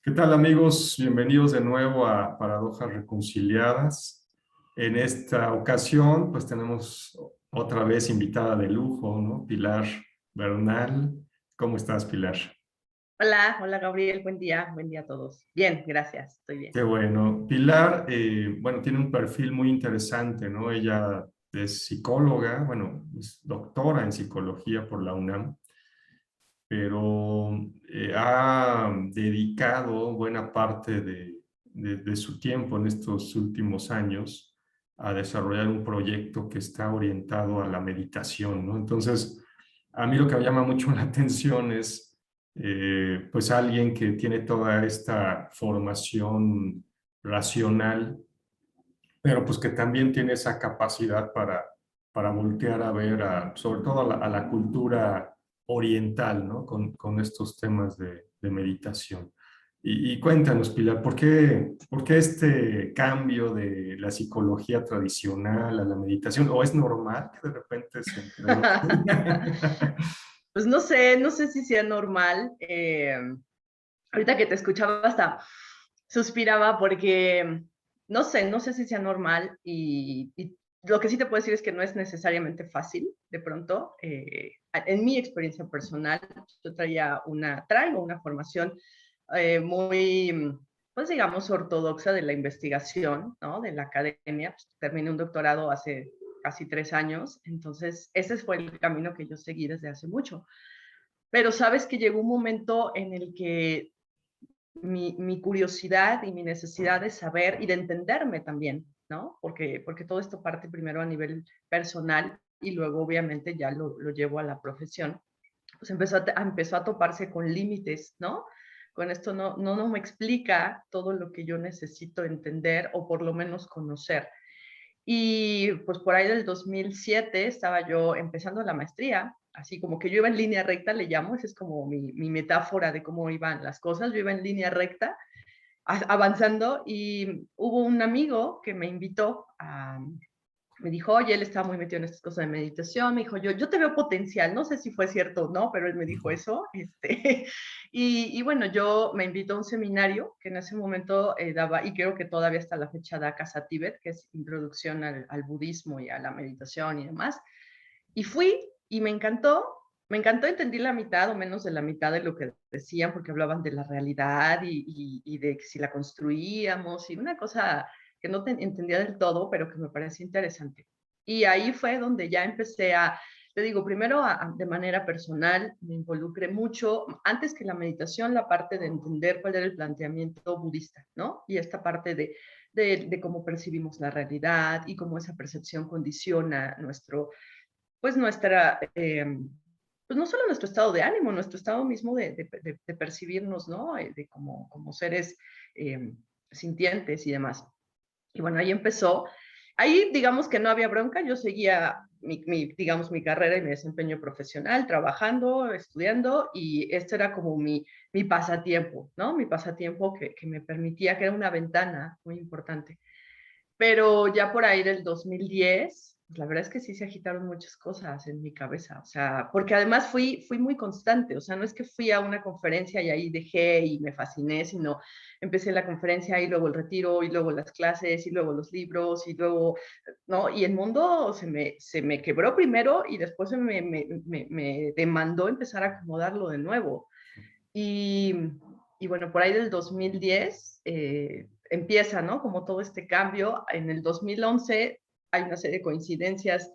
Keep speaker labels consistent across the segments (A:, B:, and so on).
A: ¿Qué tal, amigos? Bienvenidos de nuevo a Paradojas Reconciliadas. En esta ocasión, pues tenemos otra vez invitada de lujo, ¿no? Pilar Bernal. ¿Cómo estás, Pilar?
B: Hola, hola Gabriel, buen día a todos. Bien, gracias, estoy bien.
A: Qué bueno. Pilar, bueno, tiene un perfil muy interesante, ¿no? Ella es psicóloga, bueno, es doctora en psicología por la UNAM, pero ha dedicado buena parte de su tiempo en estos últimos años a desarrollar un proyecto que está orientado a la meditación, ¿no? Entonces, a mí lo que me llama mucho la atención es, pues, alguien que tiene toda esta formación racional, pero pues que también tiene esa capacidad para voltear a ver, sobre todo a la cultura oriental, ¿no? Con estos temas de meditación. Y cuéntanos, Pilar, ¿por qué este cambio de la psicología tradicional a la meditación? ¿O es normal que de repente se entregue?
B: Pues no sé si sea normal. Ahorita que te escuchaba hasta suspiraba porque no sé si sea normal y lo que sí te puedo decir es que no es necesariamente fácil de pronto. En mi experiencia personal, yo traigo una formación muy, pues digamos, ortodoxa de la investigación, ¿no? De la academia. Pues, terminé un doctorado hace casi 3 años, entonces ese fue el camino que yo seguí desde hace mucho. Pero sabes que llegó un momento en el que mi curiosidad y mi necesidad de saber y de entenderme también, ¿no? Porque todo esto parte primero a nivel personal y luego obviamente ya lo llevo a la profesión, pues empezó a toparse con límites, ¿no? Con esto no me explica todo lo que yo necesito entender o por lo menos conocer. Y pues por ahí del 2007 estaba yo empezando la maestría, así como que yo iba en línea recta, le llamo, esa es como mi metáfora de cómo iban las cosas, yo iba en línea recta, avanzando, y hubo un amigo que me invitó me dijo, oye, él estaba muy metido en estas cosas de meditación, me dijo, yo te veo potencial, no sé si fue cierto o no, pero él me dijo eso, y bueno, yo me invitó a un seminario que en ese momento daba, y creo que todavía hasta la fecha da Casa Tíbet, que es introducción al budismo y a la meditación y demás, y fui, y me encantó, entendí la mitad o menos de la mitad de lo que decían, porque hablaban de la realidad y de si la construíamos, y una cosa que no entendía del todo, pero que me parecía interesante. Y ahí fue donde ya empecé te digo, primero de manera personal, me involucré mucho, antes que la meditación, la parte de entender cuál era el planteamiento budista, ¿no? Y esta parte de cómo percibimos la realidad y cómo esa percepción condiciona pues nuestra, pues no solo nuestro estado de ánimo, nuestro estado mismo de percibirnos, ¿no? De como seres eh, sintientes y demás. Y bueno, ahí empezó. Ahí, digamos que no había bronca, yo seguía digamos, mi carrera y mi desempeño profesional, trabajando, estudiando, y esto era como mi pasatiempo, ¿no? Mi pasatiempo que me permitía, que era una ventana muy importante. Pero ya por ahí del 2010, pues la verdad es que sí se agitaron muchas cosas en mi cabeza, o sea, porque además fui muy constante, o sea, no es que fui a una conferencia y ahí dejé y me fasciné, sino empecé la conferencia y luego el retiro y luego las clases y luego los libros y luego, ¿no? Y el mundo se me quebró primero y después me demandó empezar a acomodarlo de nuevo. Y, y bueno, por ahí del 2010 empieza, ¿no? Como todo este cambio. En el 2011 hay una serie de coincidencias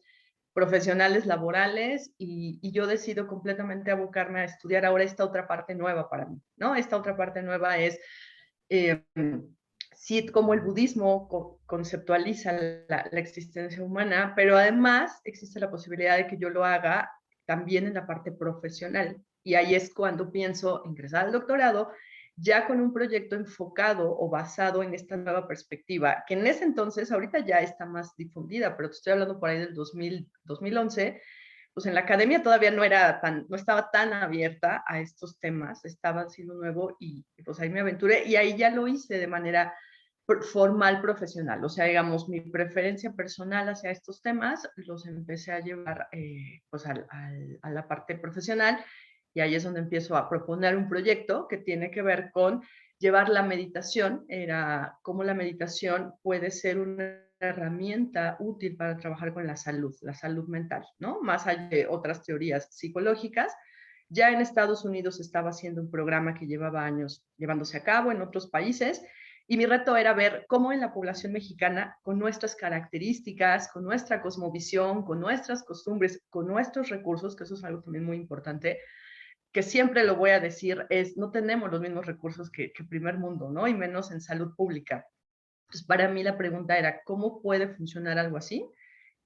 B: profesionales, laborales, y yo decido completamente abocarme a estudiar ahora esta otra parte nueva para mí, ¿no? Esta otra parte nueva es eh, sí, cómo el budismo conceptualiza la existencia humana, pero además existe la posibilidad de que yo lo haga también en la parte profesional. Y ahí es cuando pienso ingresar al doctorado, ya con un proyecto enfocado o basado en esta nueva perspectiva, que en ese entonces, ahorita ya está más difundida, pero te estoy hablando por ahí del 2011, pues en la academia todavía no estaba tan abierta a estos temas, estaba siendo nuevo, y pues ahí me aventuré y ahí ya lo hice de manera formal profesional, o sea, digamos, mi preferencia personal hacia estos temas los empecé a llevar pues a la parte profesional, y ahí es donde empiezo a proponer un proyecto que tiene que ver con llevar la meditación, era cómo la meditación puede ser una herramienta útil para trabajar con la salud mental, ¿no? Más allá de otras teorías psicológicas. Ya en Estados Unidos estaba haciendo un programa que llevaba años llevándose a cabo en otros países, y mi reto era ver cómo en la población mexicana, con nuestras características, con nuestra cosmovisión, con nuestras costumbres, con nuestros recursos, que eso es algo también muy importante, que siempre lo voy a decir, es no tenemos los mismos recursos que primer mundo, ¿no? Y menos en salud pública. Entonces, para mí la pregunta era, ¿cómo puede funcionar algo así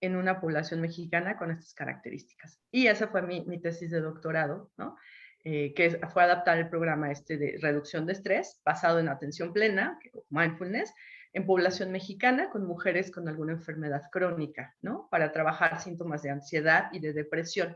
B: en una población mexicana con estas características? Y esa fue mi tesis de doctorado, ¿no? Que fue adaptar el programa este de reducción de estrés basado en atención plena, mindfulness, en población mexicana con mujeres con alguna enfermedad crónica, ¿no? Para trabajar síntomas de ansiedad y de depresión.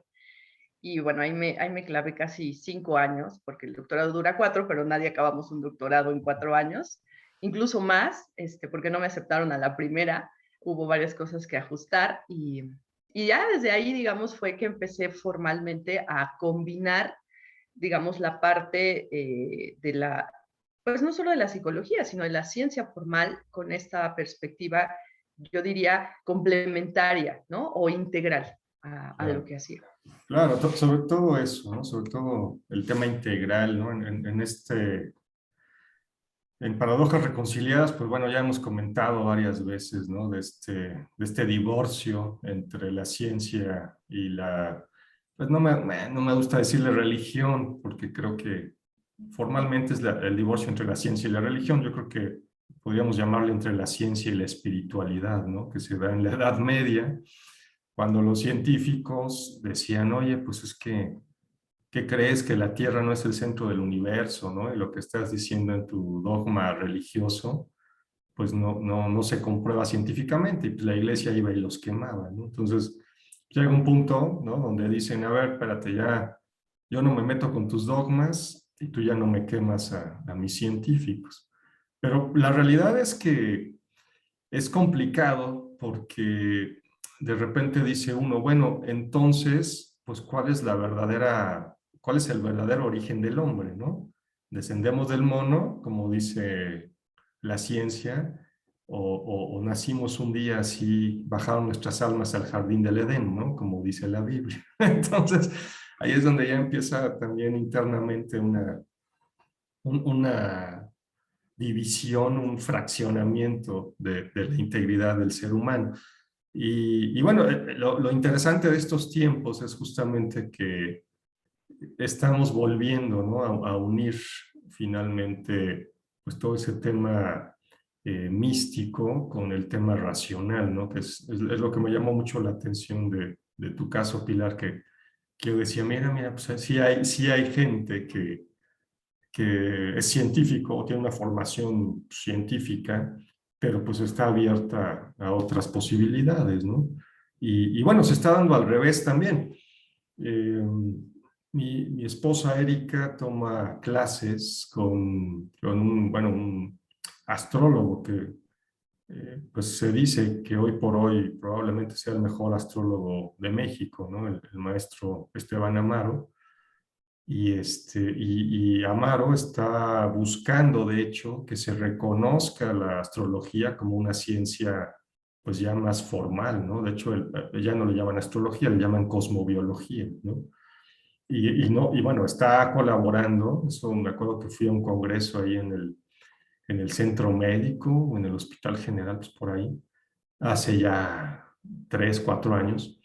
B: Y bueno, ahí me clavé casi 5 años, porque el doctorado dura 4, pero nadie acabamos un doctorado en 4 años, incluso más, porque no me aceptaron a la primera, hubo varias cosas que ajustar y ya desde ahí, digamos, fue que empecé formalmente a combinar, digamos, la parte de la, pues no solo de la psicología, sino de la ciencia formal con esta perspectiva, yo diría, complementaria, ¿no? O integral a lo
A: Claro,
B: que hacía.
A: claro, sobre todo eso, ¿no? Sobre todo el tema integral, ¿no? En Paradojas Reconciliadas, pues bueno, ya hemos comentado varias veces, ¿no? De este divorcio entre la ciencia y pues no me gusta decirle religión, porque creo que formalmente es el divorcio entre la ciencia y la religión. Yo creo que podríamos llamarle entre la ciencia y la espiritualidad, ¿no? Que se da en la Edad Media, cuando los científicos decían, oye, pues es que ¿qué crees? Que la Tierra no es el centro del universo, ¿no? Y lo que estás diciendo en tu dogma religioso, pues no se comprueba científicamente. Y pues la iglesia iba y los quemaba, ¿no? Entonces, llega un punto, ¿no? Donde dicen, a ver, espérate, ya, yo no me meto con tus dogmas y tú ya no me quemas a mis científicos. Pero la realidad es que es complicado porque de repente dice uno, bueno, entonces, pues, ¿cuál es el verdadero origen del hombre, ¿no? ¿Descendemos del mono, como dice la ciencia, o nacimos un día así, bajaron nuestras almas al jardín del Edén, ¿no? Como dice la Biblia. Entonces, ahí es donde ya empieza también internamente una división, un fraccionamiento de la integridad del ser humano. Y bueno, lo interesante de estos tiempos es justamente que estamos volviendo, ¿no? A unir finalmente pues todo ese tema místico con el tema racional, ¿no? Que es lo que me llamó mucho la atención de tu caso, Pilar, que yo decía, mira, pues sí hay gente que es científico o tiene una formación científica, pero pues está abierta a otras posibilidades, ¿no? Y bueno, se está dando al revés también. Eh, mi esposa Erika toma clases con un astrólogo que pues se dice que hoy por hoy probablemente sea el mejor astrólogo de México, ¿no? El maestro Esteban Amaro. Y Amaro está buscando, de hecho, que se reconozca la astrología como una ciencia, pues ya más formal, ¿no? De hecho, ya no le llaman astrología, le llaman cosmobiología, ¿no? No, y bueno, está colaborando, eso me acuerdo que fui a un congreso ahí en el centro médico, o en el Hospital General, pues por ahí, hace ya 3, 4 años,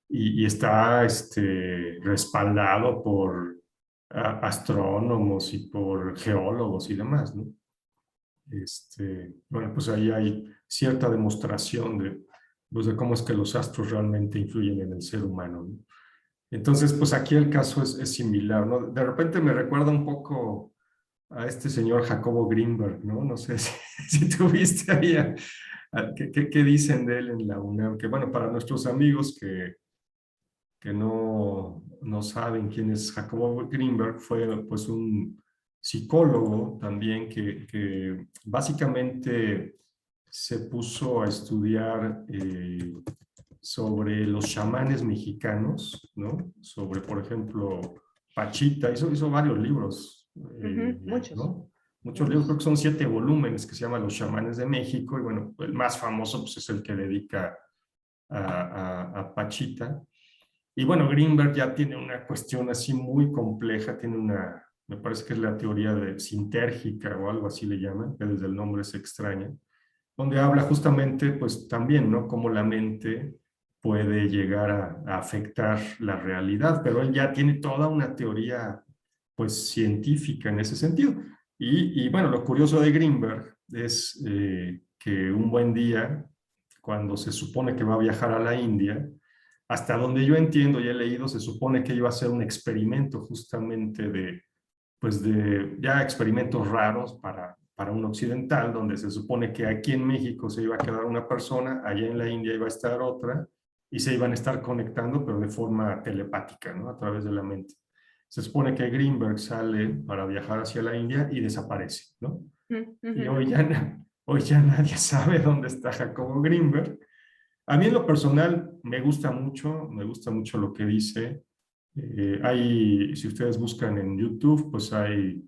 A: y está respaldado por astrónomos y por geólogos y demás, ¿no? Bueno, pues ahí hay cierta demostración pues de cómo es que los astros realmente influyen en el ser humano, ¿no? Entonces, pues aquí el caso es similar, ¿no? De repente me recuerda un poco a este señor Jacobo Greenberg, ¿no? No sé si tuviste ahí qué dicen de él en la UNAM, que bueno, para nuestros amigos que no saben quién es Jacobo Greenberg, fue pues un psicólogo también que básicamente se puso a estudiar sobre los chamanes mexicanos, ¿no? Sobre, por ejemplo, Pachita, hizo varios libros,
B: Muchos.
A: ¿no? muchos libros, creo que son 7 volúmenes, que se llama Los chamanes de México, y bueno, el más famoso pues, es el que dedica a Pachita. Y bueno, Greenberg ya tiene una cuestión así muy compleja, tiene una, me parece que es la teoría de sintérgica o algo así le llaman, que desde el nombre se extraña, donde habla justamente, pues también, ¿no? Cómo la mente puede llegar a afectar la realidad, pero él ya tiene toda una teoría, pues, científica en ese sentido. Y bueno, lo curioso de Greenberg es que un buen día, cuando se supone que va a viajar a la India, hasta donde yo entiendo y he leído, se supone que iba a ser un experimento justamente de, pues de ya experimentos raros para un occidental, donde se supone que aquí en México se iba a quedar una persona, allá en la India iba a estar otra, y se iban a estar conectando, pero de forma telepática, ¿no? A través de la mente. Se supone que Greenberg sale para viajar hacia la India y desaparece, ¿no? Y hoy ya nadie sabe dónde está Jacobo Greenberg. A mí en lo personal me gusta mucho lo que dice. Si ustedes buscan en YouTube, pues hay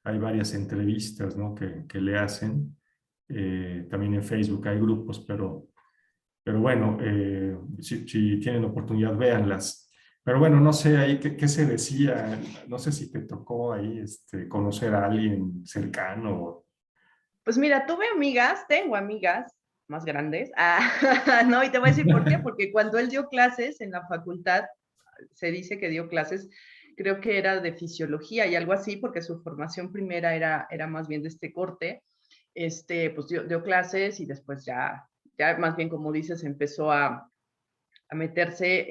A: varias entrevistas, ¿no? que le hacen. También en Facebook hay grupos, pero bueno, si tienen oportunidad, véanlas. Pero bueno, no sé ahí qué se decía, no sé si te tocó ahí conocer a alguien cercano.
B: Pues mira, tuve amigas, tengo amigas más grandes. No, y te voy a decir por qué, porque cuando él dio clases en la facultad, se dice que dio clases, creo que era de fisiología y algo así, porque su formación primera era más bien de este corte. Pues dio clases y después ya más bien, como dices, empezó a meterse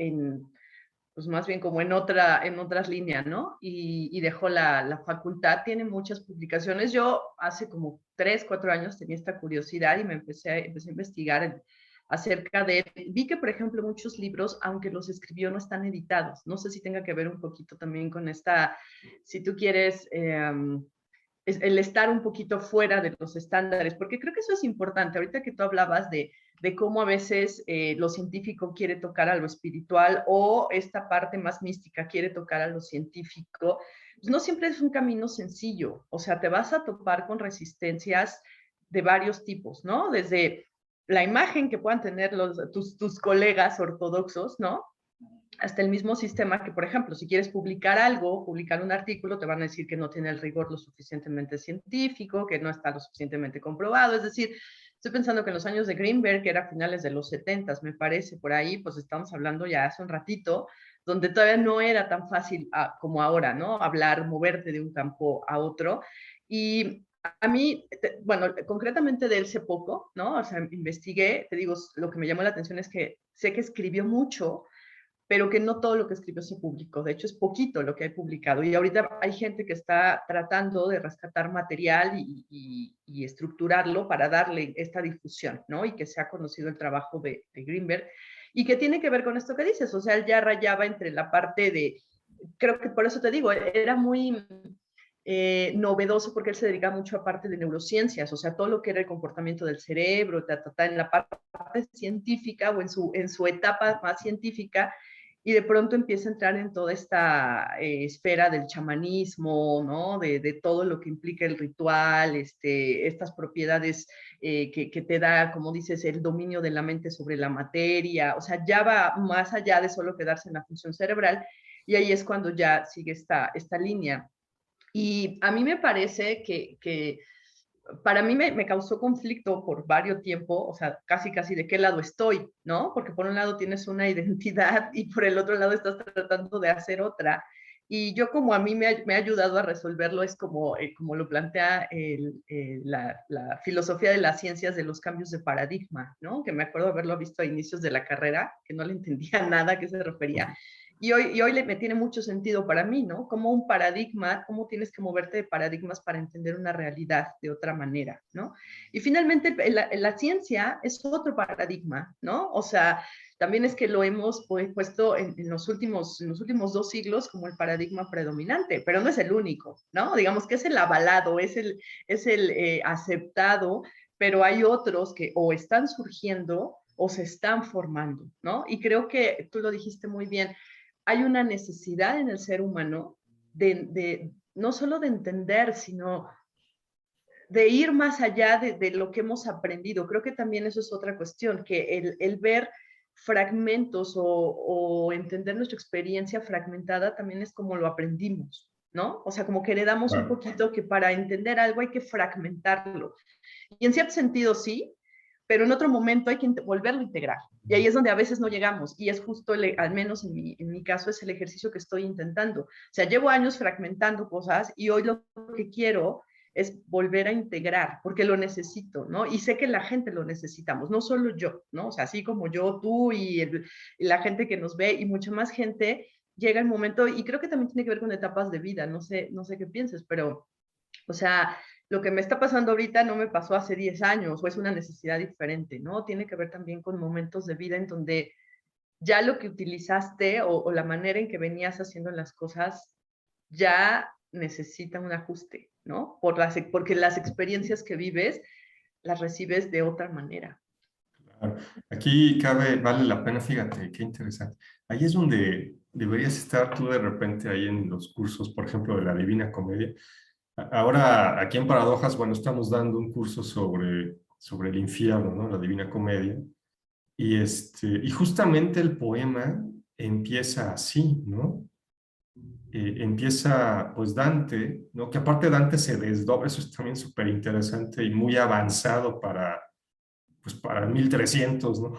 B: pues más bien como en otras líneas, ¿no? Y dejó la facultad, tiene muchas publicaciones. Yo hace como 3, 4 años tenía esta curiosidad y empecé a investigar acerca de él. Vi que, por ejemplo, muchos libros, aunque los escribió, no están editados. No sé si tenga que ver un poquito también con esta, si tú quieres, el estar un poquito fuera de los estándares, porque creo que eso es importante. Ahorita que tú hablabas de cómo a veces lo científico quiere tocar a lo espiritual o esta parte más mística quiere tocar a lo científico, pues no siempre es un camino sencillo. O sea, te vas a topar con resistencias de varios tipos, ¿no? Desde la imagen que puedan tener tus colegas ortodoxos, ¿no? Hasta el mismo sistema que, por ejemplo, si quieres publicar algo, publicar un artículo, te van a decir que no tiene el rigor lo suficientemente científico, que no está lo suficientemente comprobado. Es decir, estoy pensando que en los años de Greenberg, que era finales de los 70, me parece, por ahí, pues estamos hablando ya hace un ratito, donde todavía no era tan fácil como ahora, ¿no? Hablar, moverte de un campo a otro. Y a mí, bueno, concretamente de él sé poco, ¿no? O sea, investigué, te digo, lo que me llamó la atención es que sé que escribió mucho, pero que no todo lo que escribió se publicó. De hecho, es poquito lo que ha publicado. Y ahorita hay gente que está tratando de rescatar material y estructurarlo para darle esta difusión, ¿no? Y que sea conocido el trabajo de Greenberg. Y que tiene que ver con esto que dices. O sea, él ya rayaba entre la parte de, creo que por eso te digo, era muy novedoso porque él se dedica mucho a parte de neurociencias, o sea, todo lo que era el comportamiento del cerebro, en la parte científica o en su etapa más científica, y de pronto empieza a entrar en toda esta esfera del chamanismo, ¿no? De todo lo que implica el ritual, estas propiedades que te da, como dices, el dominio de la mente sobre la materia, o sea, ya va más allá de solo quedarse en la función cerebral, y ahí es cuando ya sigue esta línea. Y a mí me parece que para mí me causó conflicto por varios tiempo, o sea, casi de qué lado estoy, ¿no? Porque por un lado tienes una identidad y por el otro lado estás tratando de hacer otra. Y yo como a mí me ha ayudado a resolverlo es como lo plantea la filosofía de las ciencias de los cambios de paradigma, ¿no? Que me acuerdo haberlo visto a inicios de la carrera, que no le entendía nada a qué se refería. Y hoy me tiene mucho sentido para mí, ¿no? Como un paradigma, cómo tienes que moverte de paradigmas para entender una realidad de otra manera, ¿no? Y finalmente la ciencia es otro paradigma, ¿no? O sea, también es que lo hemos puesto en los últimos 2 siglos como el paradigma predominante, pero no es el único, ¿no? Digamos que es el avalado, es el aceptado, pero hay otros que o están surgiendo o se están formando, ¿no? Y creo que tú lo dijiste muy bien, hay una necesidad en el ser humano de no solo de entender, sino de ir más allá de lo que hemos aprendido. Creo que también eso es otra cuestión, que el ver fragmentos o entender nuestra experiencia fragmentada también es como lo aprendimos, ¿no? O sea, como que heredamos un
A: Claro.
B: poquito que para entender algo hay que fragmentarlo. Y en cierto sentido sí, pero en otro momento hay que volverlo a integrar. Y ahí es donde a veces no llegamos. Y es justo, al menos en mi caso, es el ejercicio que estoy intentando. O sea, llevo años fragmentando cosas y hoy lo que quiero es volver a integrar, porque lo necesito, ¿no? Y sé que la gente lo necesitamos, no solo yo, ¿no? O sea, así como yo, tú y la gente que nos ve y mucha más gente, llega el momento, y creo que también tiene que ver con etapas de vida, no sé qué pienses, pero, o sea, lo que me está pasando ahorita no me pasó hace 10 años o es una necesidad diferente, ¿no? Tiene que ver también con momentos de vida en donde ya lo que utilizaste o la manera en que venías haciendo las cosas ya necesita un ajuste, ¿no? Porque las experiencias que vives las recibes de otra manera.
A: Claro. Aquí vale la pena, fíjate, qué interesante. Ahí es donde deberías estar tú de repente ahí en los cursos, por ejemplo, de la Divina Comedia. Ahora, aquí en Paradojas, bueno, estamos dando un curso sobre el infierno, ¿no? La Divina Comedia. Y justamente el poema empieza así, ¿no? Empieza, pues, Dante, ¿no? Que aparte Dante se desdobla, eso es también súper interesante y muy avanzado pues, para 1300, ¿no?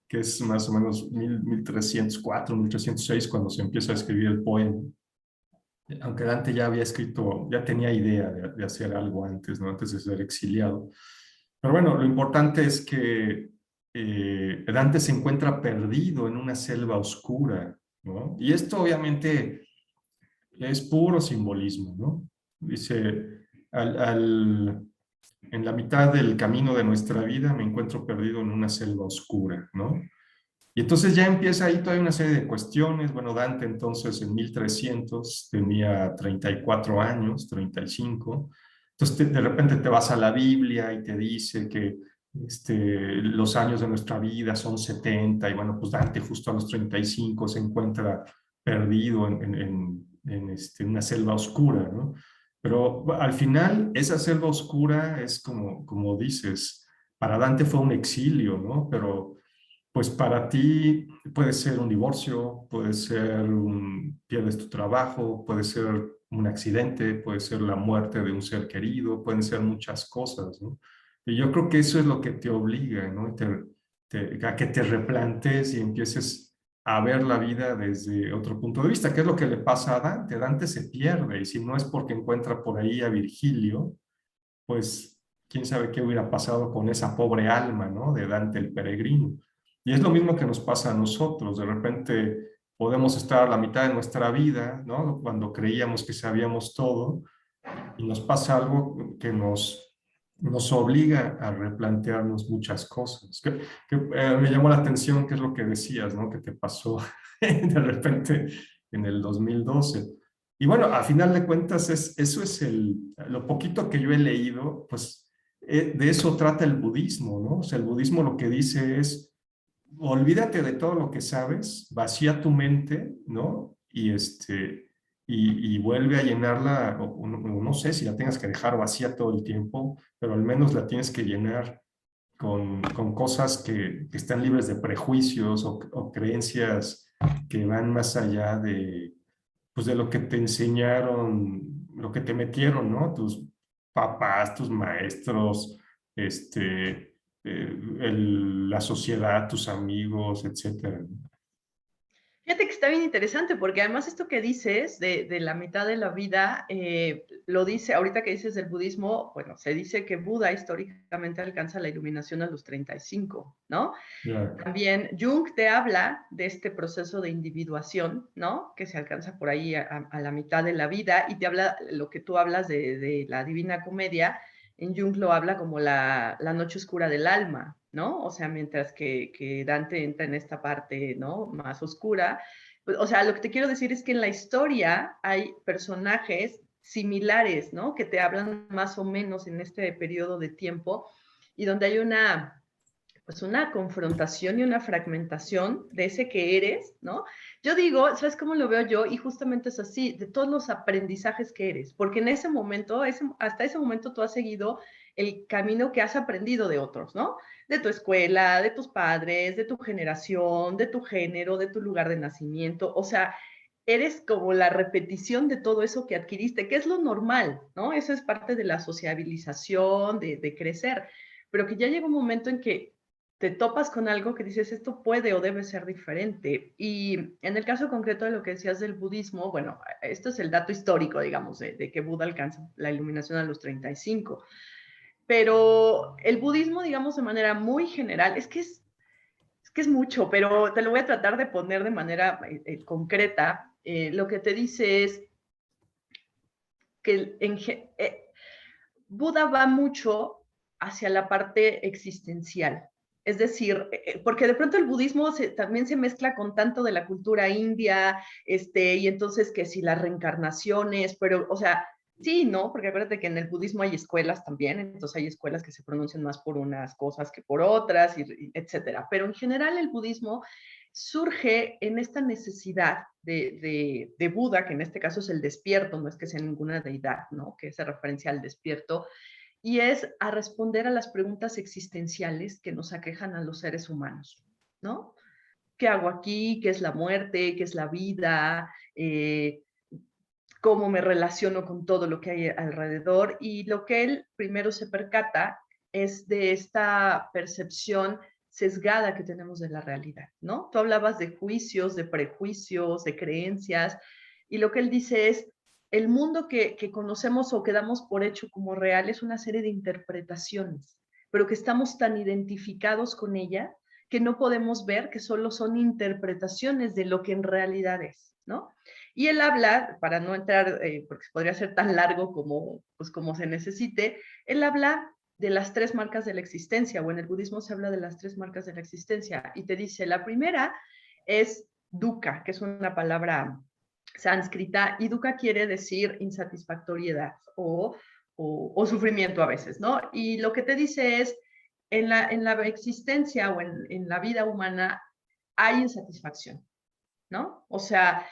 A: Que es más o menos 1304, 1306, cuando se empieza a escribir el poema. Aunque Dante ya había escrito, ya tenía idea de hacer algo antes, ¿no? Antes de ser exiliado. Pero bueno, lo importante es que Dante se encuentra perdido en una selva oscura, ¿no? Y esto obviamente es puro simbolismo, ¿no? Dice, en la mitad del camino de nuestra vida me encuentro perdido en una selva oscura, ¿no? Y entonces ya empieza ahí toda una serie de cuestiones. Bueno, Dante entonces en 1300 tenía 34 años, 35. Entonces de repente te vas a la Biblia y te dice que los años de nuestra vida son 70 y bueno, pues Dante justo a los 35 se encuentra perdido en una selva oscura, ¿no? Pero al final esa selva oscura es como dices, para Dante fue un exilio, ¿no? Pero pues para ti puede ser un divorcio, puede ser pierdes tu trabajo, puede ser un accidente, puede ser la muerte de un ser querido, pueden ser muchas cosas, ¿no? Y yo creo que eso es lo que te obliga, ¿no? A que te replantes y empieces a ver la vida desde otro punto de vista, que es lo que le pasa a Dante. Dante se pierde y si no es porque encuentra por ahí a Virgilio, pues quién sabe qué hubiera pasado con esa pobre alma, ¿no? De Dante el peregrino. Y es lo mismo que nos pasa a nosotros. De repente podemos estar a la mitad de nuestra vida, ¿no? Cuando creíamos que sabíamos todo y nos pasa algo que nos obliga a replantearnos muchas cosas. Me llamó la atención qué es lo que decías, ¿no? Que te pasó de repente en el 2012. Y bueno, a final de cuentas, eso es lo poquito que yo he leído, pues de eso trata el budismo, ¿no? O sea, el budismo lo que dice es, olvídate de todo lo que sabes, vacía tu mente, ¿no? Y vuelve a llenarla, o no sé si la tengas que dejar vacía todo el tiempo, pero al menos la tienes que llenar con cosas que están libres de prejuicios o creencias que van más allá pues de lo que te enseñaron, lo que te metieron, ¿no? Tus papás, tus maestros, la sociedad, tus amigos, etcétera.
B: Fíjate que está bien interesante porque además esto que dices de la mitad de la vida, lo dice, ahorita que dices del budismo, bueno, se dice que Buda históricamente alcanza la iluminación a los 35, ¿no?
A: Ya.
B: También Jung te habla de este proceso de individuación, ¿no? Que se alcanza por ahí a la mitad de la vida y te habla lo que tú hablas de la Divina Comedia, en Jung lo habla como la noche oscura del alma, ¿no? O sea, mientras que Dante entra en esta parte, ¿no? Más oscura. Pues, o sea, lo que te quiero decir es que en la historia hay personajes similares, ¿no? Que te hablan más o menos en este periodo de tiempo y donde hay una pues una confrontación y una fragmentación de ese que eres, ¿no? Yo digo, ¿sabes cómo lo veo yo? Y justamente es así, de todos los aprendizajes que eres, porque en ese momento, hasta ese momento tú has seguido el camino que has aprendido de otros, ¿no? De tu escuela, de tus padres, de tu generación, de tu género, de tu lugar de nacimiento, o sea, eres como la repetición de todo eso que adquiriste, que es lo normal, ¿no? Eso es parte de la sociabilización, de crecer, pero que ya llega un momento en que te topas con algo que dices, esto puede o debe ser diferente. Y en el caso concreto de lo que decías del budismo, bueno, esto es el dato histórico, digamos, de que Buda alcanza la iluminación a los 35. Pero el budismo, digamos, de manera muy general, es que es mucho, pero te lo voy a tratar de poner de manera concreta. Lo que te dice es que Buda va mucho hacia la parte existencial. Es decir, porque de pronto el budismo también se mezcla con tanto de la cultura india, y entonces que si las reencarnaciones, pero, o sea, sí, ¿no? Porque acuérdate que en el budismo hay escuelas también, entonces hay escuelas que se pronuncian más por unas cosas que por otras, etcétera. Pero en general el budismo surge en esta necesidad de Buda, que en este caso es el despierto, no es que sea ninguna deidad, ¿no? Que se referencia al despierto, y es a responder a las preguntas existenciales que nos aquejan a los seres humanos, ¿no? ¿Qué hago aquí? ¿Qué es la muerte? ¿Qué es la vida? ¿Cómo me relaciono con todo lo que hay alrededor? Y lo que él primero se percata es de esta percepción sesgada que tenemos de la realidad, ¿no? Tú hablabas de juicios, de prejuicios, de creencias, y lo que él dice es, el mundo que conocemos o que damos por hecho como real es una serie de interpretaciones, pero que estamos tan identificados con ella que no podemos ver que solo son interpretaciones de lo que en realidad es, ¿no? Y él habla, para no entrar, porque podría ser tan largo como, pues, como se necesite, él habla de las tres marcas de la existencia, o en el budismo se habla de las tres marcas de la existencia, y te dice, la primera es dukkha, que es una palabra sánscrita, y dukkha quiere decir insatisfactoriedad o sufrimiento a veces, ¿no? Y lo que te dice es, en la existencia o en la vida humana hay insatisfacción, ¿no? O sea,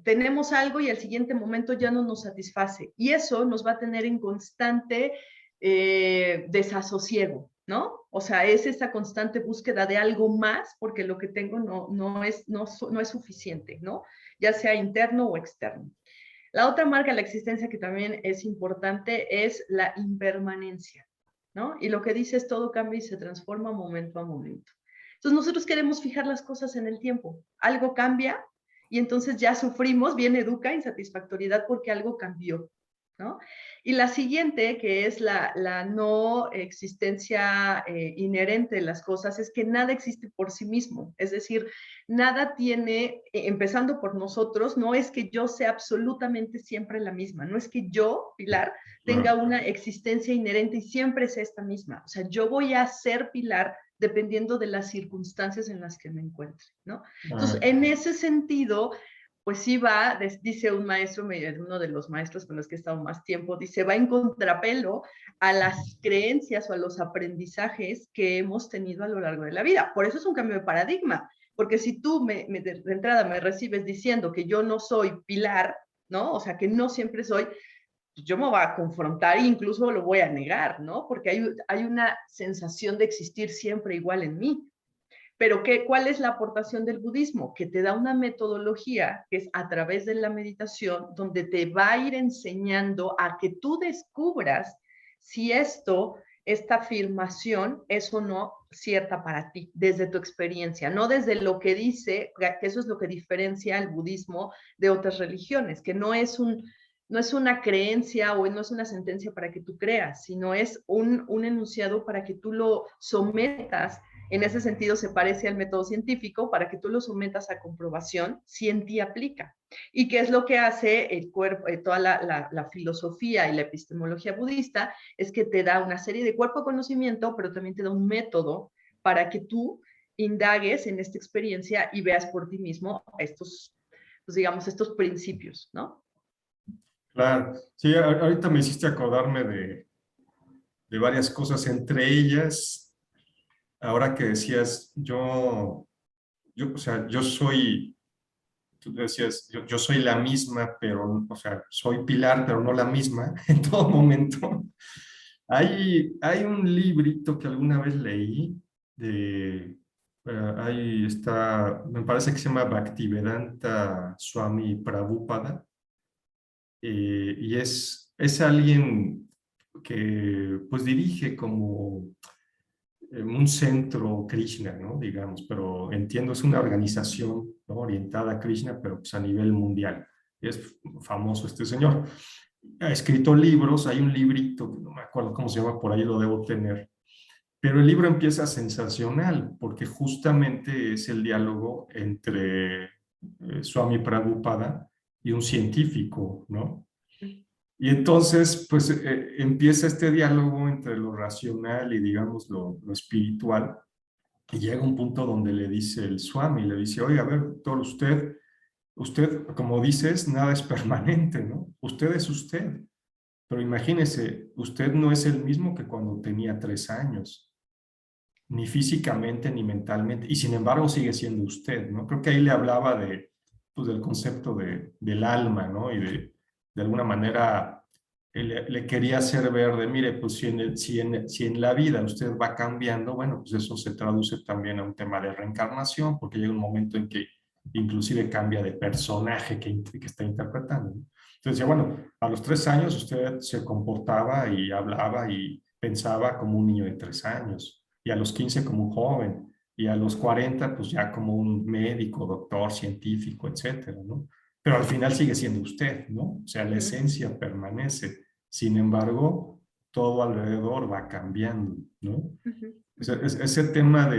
B: tenemos algo y al siguiente momento ya no nos satisface. Y eso nos va a tener en constante desasosiego, ¿no? O sea, es esa constante búsqueda de algo más porque lo que tengo no es suficiente, ¿no? Ya sea interno o externo. La otra marca de la existencia que también es importante es la impermanencia, ¿no? Y lo que dice es todo cambia y se transforma momento a momento. Entonces nosotros queremos fijar las cosas en el tiempo. Algo cambia y entonces ya sufrimos, viene dukkha, insatisfactoriedad porque algo cambió, ¿no? Y la siguiente, que es la no existencia inherente de las cosas, es que nada existe por sí mismo. Es decir, nada tiene, empezando por nosotros, no es que yo sea absolutamente siempre la misma, no es que yo, Pilar, tenga
A: Claro.
B: una existencia inherente y siempre sea esta misma. O sea, yo voy a ser Pilar dependiendo de las circunstancias en las que me encuentre, ¿no? Entonces,
A: Ah,
B: en ese sentido, pues sí va, dice un maestro, uno de los maestros con los que he estado más tiempo, dice, va en contrapelo a las creencias o a los aprendizajes que hemos tenido a lo largo de la vida. Por eso es un cambio de paradigma, porque si tú de entrada me recibes diciendo que yo no soy Pilar, ¿no? O sea, que no siempre soy, yo me voy a confrontar e incluso lo voy a negar, ¿no? Porque hay una sensación de existir siempre igual en mí. Pero ¿cuál es la aportación del budismo? Que te da una metodología que es a través de la meditación, donde te va a ir enseñando a que tú descubras si esta afirmación es o no cierta para ti, desde tu experiencia, no desde lo que dice, que eso es lo que diferencia al budismo de otras religiones, que no es una creencia o no es una sentencia para que tú creas, sino es un enunciado para que tú lo sometas. En ese sentido se parece al método científico para que tú lo sometas a comprobación si en ti aplica. ¿Y qué es lo que hace el cuerpo, toda la filosofía y la epistemología budista? Es que te da una serie de cuerpo de conocimiento, pero también te da un método para que tú indagues en esta experiencia y veas por ti mismo estos, pues digamos, estos principios, ¿no?
A: claro. Sí, ahorita me hiciste acordarme de varias cosas, entre ellas ahora que decías, o sea, yo soy, tú decías, yo soy la misma, pero, o sea, soy Pilar, pero no la misma en todo momento. Hay un librito que alguna vez leí de, ahí está, me parece que se llama Bhaktivedanta Swami Prabhupada, y es alguien que pues dirige como un centro Krishna, ¿no? Digamos, pero entiendo, es una organización, ¿no? Orientada a Krishna, pero pues a nivel mundial. Es famoso este señor. Ha escrito libros, hay un librito, no me acuerdo cómo se llama, por ahí lo debo tener, pero el libro empieza sensacional, porque justamente es el diálogo entre Swami Prabhupada y un científico, ¿no? Y entonces, pues empieza este diálogo entre lo racional y, digamos, lo espiritual, y llega un punto donde le dice el Swami, le dice, oye, a ver, doctor, usted, como dices, nada es permanente, ¿no? Usted es usted, pero imagínese, usted no es el mismo que cuando tenía 3 años, ni físicamente ni mentalmente, y sin embargo sigue siendo usted, ¿no? Creo que ahí le hablaba pues, del concepto del alma, ¿no? Y de alguna manera le quería hacer ver de, mire, pues si en la vida usted va cambiando, bueno, pues eso se traduce también a un tema de reencarnación, porque llega un momento en que inclusive cambia de personaje que está interpretando, ¿no? Entonces, ya bueno, a los 3 años usted se comportaba y hablaba y pensaba como un niño de 3 años, y a los 15 como un joven, y a los 40 pues ya como un médico, doctor, científico, etcétera, ¿no? Pero al final sigue siendo usted, ¿no? O sea, la
B: Ujú,
A: esencia permanece. Sin embargo, todo alrededor va cambiando, ¿no?
B: ujú, ujú,
A: Ese tema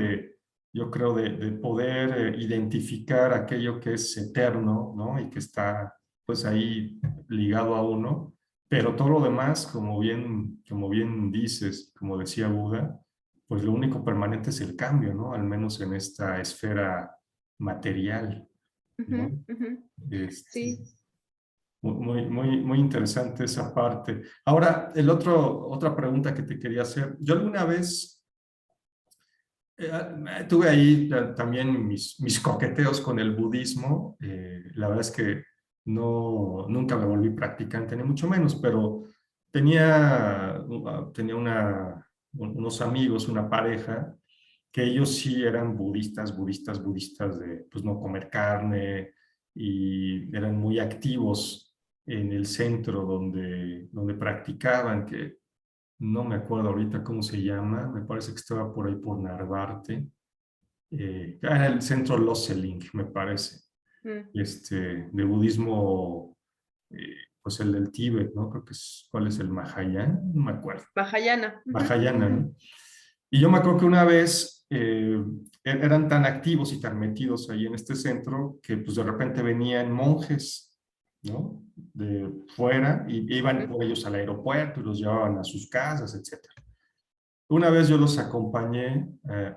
A: yo creo, de poder identificar aquello que es eterno, ¿no? Y que está, pues, ahí ligado a uno, pero todo lo demás, como bien dices, como decía Buda, pues lo único permanente es el cambio, ¿no? Al menos en esta esfera material,
B: ujú,
A: ¿no?
B: ujú.
A: Este,
B: Sí.
A: muy interesante esa parte. Ahora, otra pregunta que te quería hacer. Yo alguna vez tuve ahí también mis coqueteos con el budismo. La verdad es que nunca me volví practicante, ni mucho menos, pero tenía unos amigos, una pareja, que ellos sí eran budistas de pues, no comer carne, y eran muy activos en el centro donde practicaban, que no me acuerdo ahorita cómo se llama, me parece que estaba por ahí por Narvarte, era el centro Loselink, me parece,
B: Mm.
A: de budismo, pues el del Tíbet, ¿no? Creo que ¿cuál es el Mahayana? No me acuerdo.
B: Mahayana. Ujú,
A: Mahayana,
B: ujú,
A: ¿no? Y yo me acuerdo que una vez eran tan activos y tan metidos ahí en este centro que pues de repente venían monjes, ¿no? De fuera, y iban
B: ujú,
A: por ellos al aeropuerto y los llevaban a sus casas, etcétera. Una vez yo los acompañé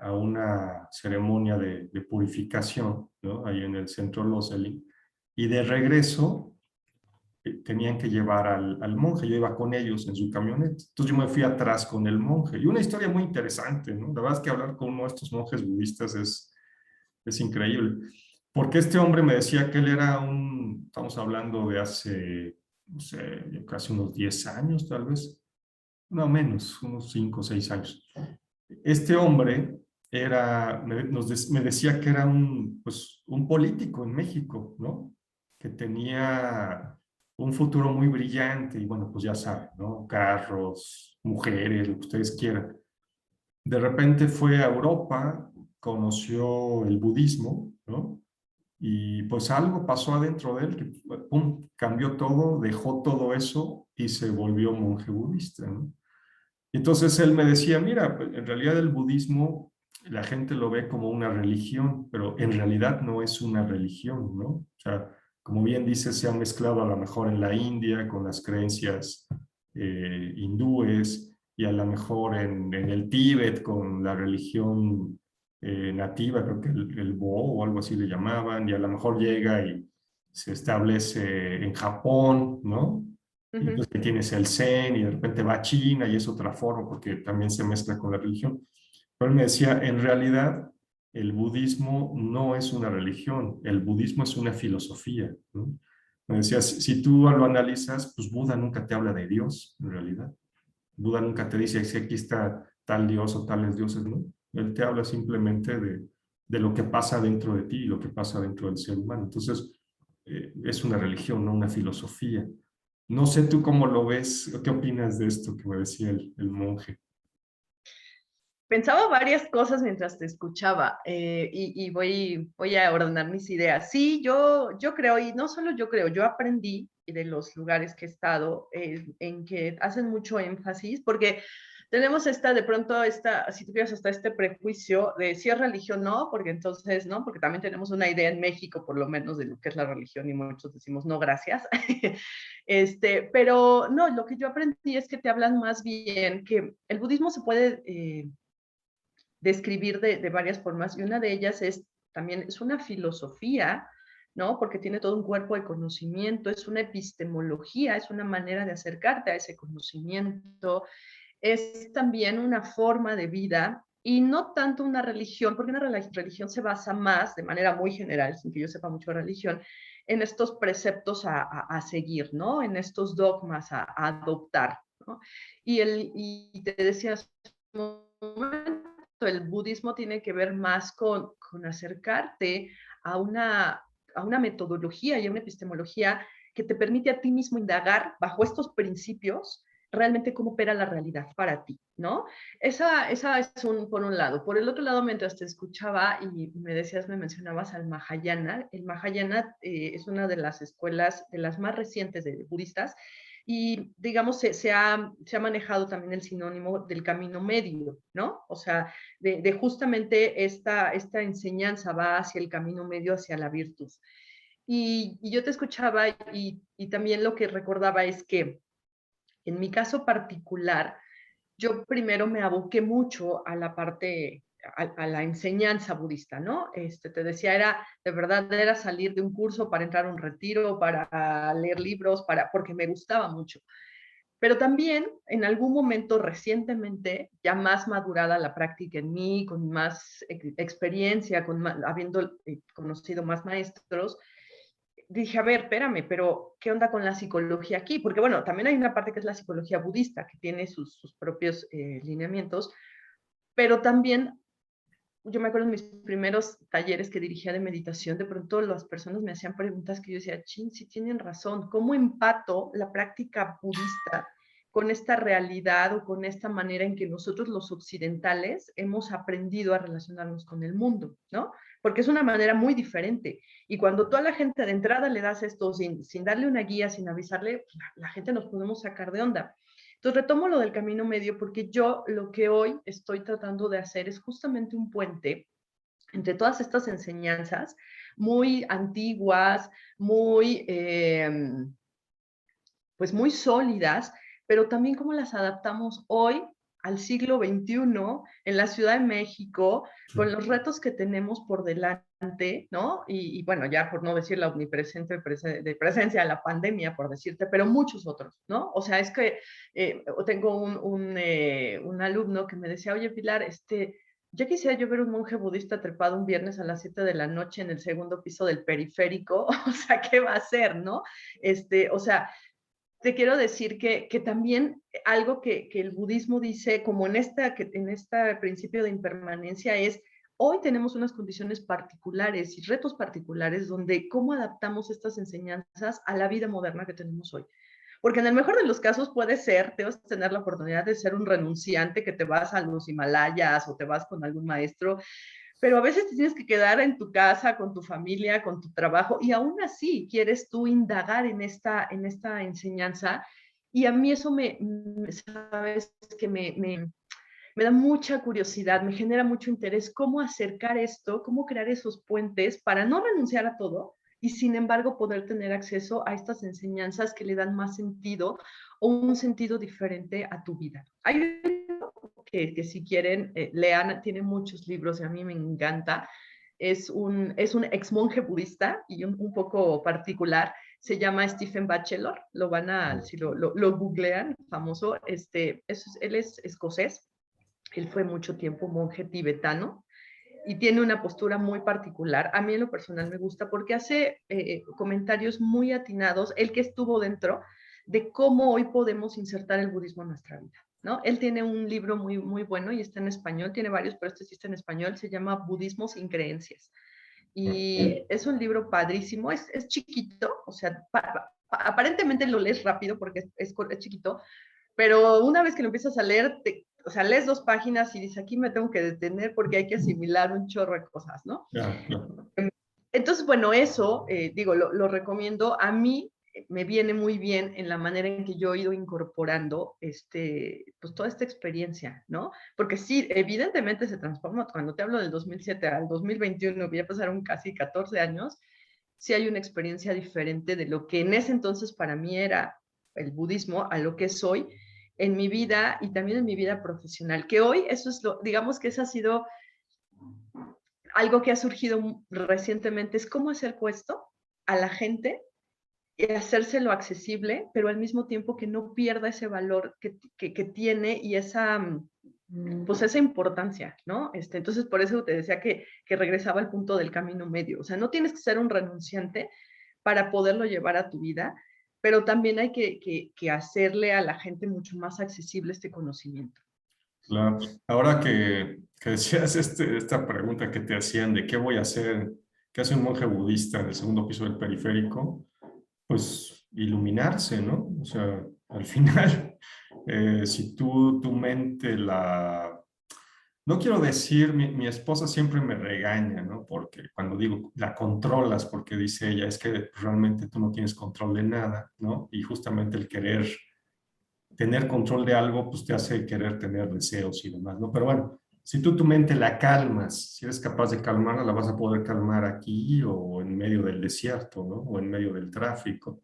A: a una ceremonia de purificación, ¿no? Ahí en el centro Loselin, y de regreso tenían que llevar al monje. Yo iba con ellos en su camioneta. Entonces yo me fui atrás con el monje. Y una historia muy interesante, ¿no? La verdad es que hablar con uno de estos monjes budistas es increíble. Porque este hombre me decía que él era estamos hablando de hace, no sé, casi unos 10 años tal vez, no menos, unos 5 o 6 años. Este hombre me decía que era pues, un político en México, ¿no? Que tenía un futuro muy brillante y bueno, pues ya saben, ¿no? Carros, mujeres, lo que ustedes quieran. De repente fue a Europa, conoció el budismo, ¿no? Y pues algo pasó adentro de él que, pum, cambió todo, dejó todo eso y se volvió monje budista, ¿no? Entonces él me decía, mira, en realidad el budismo la gente lo ve como una religión, pero en realidad no es una religión, ¿no? O sea, como bien dice, se ha mezclado a lo mejor en la India con las creencias hindúes, y a lo mejor en el Tíbet con la religión nativa, creo que el Bo o algo así le llamaban, y a lo mejor llega y se establece en Japón, ¿no? Y
B: ujú,
A: entonces tienes el Zen, y de repente va a China y es otra forma porque también se mezcla con la religión. Pero él me decía, en realidad, el budismo no es una religión, el budismo es una filosofía, ¿no? Me decía, si tú lo analizas, pues Buda nunca te habla de Dios, en realidad. Buda nunca te dice que aquí está tal Dios o tales dioses, ¿no? Él te habla simplemente de lo que pasa dentro de ti y lo que pasa dentro del ser humano. Entonces, es una religión, no una filosofía. No sé tú cómo lo ves, qué opinas de esto que me decía el monje.
B: Pensaba varias cosas mientras te escuchaba y voy a ordenar mis ideas. Sí, yo creo, y no solo yo creo, yo aprendí de los lugares que he estado en que hacen mucho énfasis, porque tenemos de pronto, si tú quieres, hasta este prejuicio de si es religión, no, porque entonces, no, porque también tenemos una idea en México, por lo menos, de lo que es la religión y muchos decimos, no, gracias. Pero no, lo que yo aprendí es que te hablan más bien que el budismo se puede describir de varias formas y una de ellas también es una filosofía, ¿no? Porque tiene todo un cuerpo de conocimiento, es una epistemología, es una manera de acercarte a ese conocimiento, es también una forma de vida y no tanto una religión, porque una religión se basa más, de manera muy general, sin que yo sepa mucho de religión, en estos preceptos a seguir, ¿no? En estos dogmas a adoptar, ¿no? Y te decías, el budismo tiene que ver más con acercarte a a una metodología y a una epistemología que te permite a ti mismo indagar bajo estos principios realmente cómo opera la realidad para ti, ¿no? Esa es por un lado. Por el otro lado, mientras te escuchaba y me decías, me mencionabas al Mahayana, el Mahayana es una de las escuelas, de las más recientes de budistas, y digamos, se ha manejado también el sinónimo del camino medio, ¿no? O sea, de justamente esta enseñanza va hacia el camino medio, hacia la virtud. Y yo te escuchaba y también lo que recordaba es que en mi caso particular, yo primero me aboqué mucho a la parte, a la enseñanza budista, ¿no? Te decía, de verdad, era salir de un curso para entrar a un retiro, para leer libros, porque me gustaba mucho. Pero también en algún momento recientemente, ya más madurada la práctica en mí, con más experiencia, habiendo conocido más maestros, dije, a ver, espérame, pero ¿qué onda con la psicología aquí? Porque bueno, también hay una parte que es la psicología budista, que tiene sus propios lineamientos, pero también yo me acuerdo en mis primeros talleres que dirigía de meditación, de pronto las personas me hacían preguntas que yo decía, chin, sí tienen razón, ¿cómo empato la práctica budista con esta realidad o con esta manera en que nosotros los occidentales hemos aprendido a relacionarnos con el mundo, ¿no? Porque es una manera muy diferente. Y cuando toda la gente de entrada le das esto sin darle una guía, sin avisarle, pues, la gente nos podemos sacar de onda. Entonces retomo lo del camino medio porque yo lo que hoy estoy tratando de hacer es justamente un puente entre todas estas enseñanzas muy antiguas, pues muy sólidas, pero también cómo las adaptamos hoy al siglo XXI en la Ciudad de México, con los retos que tenemos por delante, ¿no? Bueno, ya por no decir la omnipresente de presencia de la pandemia, por decirte, pero muchos otros, ¿no? O sea, es que tengo un alumno que me decía, oye, Pilar, ya quisiera yo ver un monje budista trepado un viernes a las 7 de la noche en el segundo piso del periférico, o sea, ¿qué va a hacer, no? O sea, te quiero decir que también algo que el budismo dice, como en este principio de impermanencia, es hoy tenemos unas condiciones particulares y retos particulares donde cómo adaptamos estas enseñanzas a la vida moderna que tenemos hoy. Porque en el mejor de los casos puede ser, te vas a tener la oportunidad de ser un renunciante que te vas a los Himalayas o te vas con algún maestro, pero a veces te tienes que quedar en tu casa, con tu familia, con tu trabajo, y aún así quieres tú indagar en esta enseñanza. Y a mí eso sabes que me da mucha curiosidad, me genera mucho interés cómo acercar esto, cómo crear esos puentes para no renunciar a todo y sin embargo poder tener acceso a estas enseñanzas que le dan más sentido o un sentido diferente a tu vida. Hay que si quieren, lean, tiene muchos libros y a mí me encanta. Es un ex monje budista y un poco particular. Se llama Stephen Batchelor. Si lo googlean, famoso. Él es escocés Él fue mucho tiempo monje tibetano y tiene una postura muy particular. A mí en lo personal me gusta porque hace comentarios muy atinados, él que estuvo dentro, de cómo hoy podemos insertar el budismo en nuestra vida, ¿no? Él tiene un libro muy, muy bueno y está en español, tiene varios, pero este sí está en español, se llama Budismo sin creencias. Y es un libro padrísimo, es chiquito, o sea, aparentemente lo lees rápido porque es chiquito, pero una vez que lo empiezas a leer, o sea, lees 2 páginas y dices, aquí me tengo que detener porque hay que asimilar un chorro de cosas, ¿no?
A: Ya, claro.
B: Entonces, bueno, eso, digo, lo recomiendo. A mí me viene muy bien en la manera en que yo he ido incorporando pues toda esta experiencia, ¿no? Porque sí, evidentemente se transforma. Cuando te hablo del 2007 al 2021, que ya pasaron casi 14 años, sí hay una experiencia diferente de lo que en ese entonces para mí era el budismo a lo que soy en mi vida y también en mi vida profesional, que hoy eso es lo, digamos que eso ha sido algo que ha surgido recientemente, es cómo hacer puesto a la gente y hacérselo accesible, pero al mismo tiempo que no pierda ese valor que tiene y esa, pues esa importancia, ¿no? Entonces, por eso te decía que regresaba al punto del camino medio. O sea, no tienes que ser un renunciante para poderlo llevar a tu vida, pero también hay que hacerle a la gente mucho más accesible este conocimiento.
A: Claro. Ahora que decías esta pregunta que te hacían de qué voy a hacer, qué hace un monje budista en el segundo piso del periférico, pues iluminarse, ¿no? O sea, al final, si tú tu mente la... No quiero decir, mi esposa siempre me regaña, ¿no? Porque cuando digo la controlas, porque dice ella, es que realmente tú no tienes control de nada, ¿no? Y justamente el querer tener control de algo, pues te hace querer tener deseos y demás, ¿no? Pero bueno, si tú tu mente la calmas, si eres capaz de calmarla, la vas a poder calmar aquí o en medio del desierto, ¿no? O en medio del tráfico.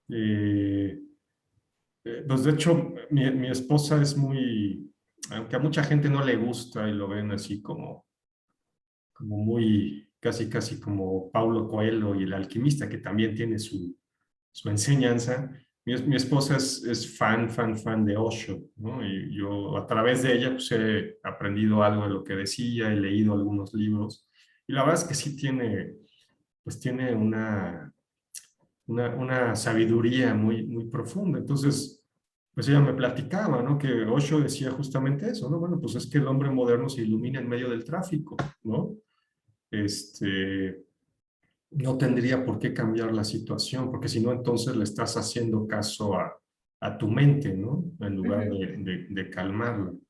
A: Eh, pues de hecho, mi esposa es muy, aunque a mucha gente no le gusta y lo ven así como muy, casi como Paulo Coelho y el alquimista, que también tiene su enseñanza. Mi esposa es fan de Osho, ¿no? Y yo a través de ella pues, he aprendido algo de lo que decía, he leído algunos libros. Y la verdad es que sí pues tiene una sabiduría muy profunda. Entonces, pues ella me platicaba, ¿no? Que Osho decía justamente eso, ¿no? Bueno, pues es que el hombre moderno se ilumina en medio del tráfico, ¿no? Este, no tendría por qué cambiar la situación, porque si no, entonces le estás haciendo caso a tu mente, ¿no? En
B: Uh
A: lugar
B: -huh,
A: de calmarla.
B: uh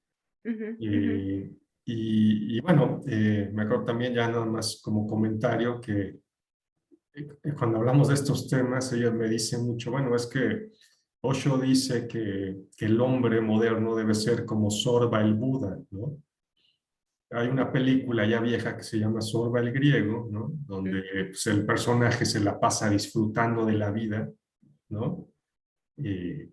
B: -huh, uh -huh.
A: Eh, y bueno, me acuerdo también ya nada más como comentario que cuando hablamos de estos temas, ella me dice mucho, bueno, es que Osho dice que el hombre moderno debe ser como Sorba el Buda, ¿no? Hay una película ya vieja que se llama Sorba el Griego, ¿no? Donde pues, el personaje se la pasa disfrutando de la vida, ¿no? Eh,